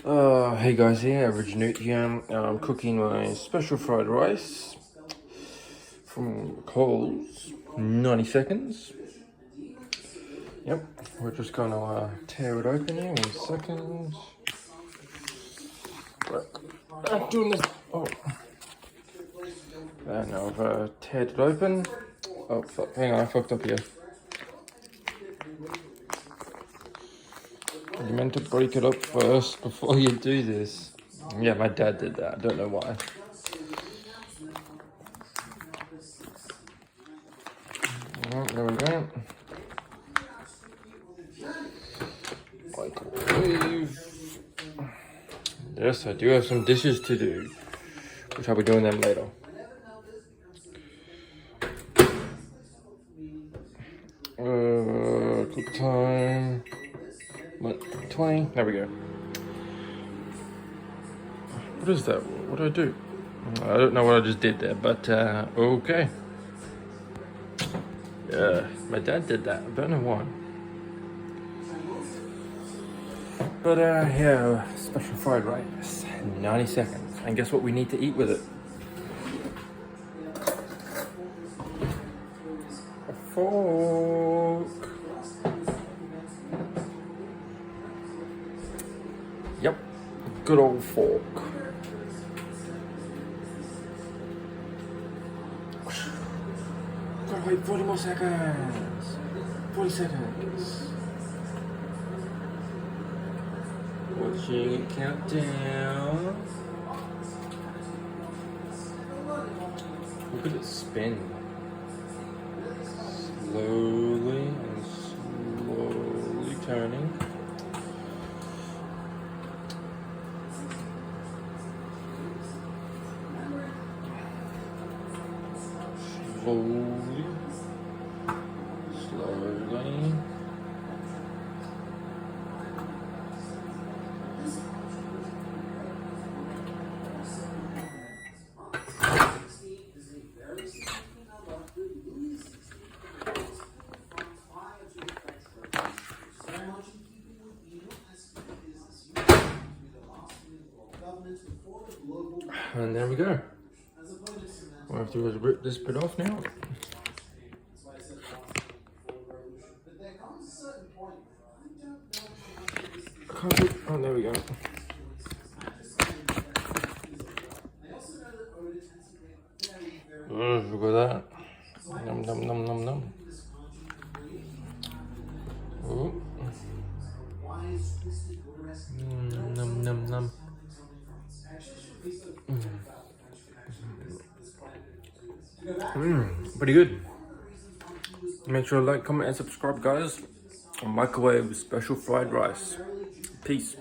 Hey guys, here, Originute here. I'm cooking my special fried rice from Coles, 90 seconds. Yep, we're just gonna tear it open here in seconds. Right, I'm doing this. Oh, and I've teared it open. Oh, fuck, hang on, I fucked up here. You meant to break it up first before you do this. Yeah, my dad did that. I don't know why. There we go. Microwave. Yes, I do have some dishes to do, which I'll be doing them later. Cook time. What? 20? There we go. What is that? What did I do? I don't know what I just did there, but okay. Yeah, my dad did that. I don't know why. But yeah, special fried rice, 90 seconds. And guess what we need to eat with it? A fork. Yep, good old fork. Gotta wait 40 more seconds. 40 seconds. Watching it count down. Look at it spin. Slowly and slowly turning. Slowly. Slowly. And there we go. We'll have to rip this bit off now. Oh, there we go. Look at that. Num num num num num. Ooh. Num num num. Pretty good. Make sure to like, comment, and subscribe, guys. Microwave special fried rice. Peace.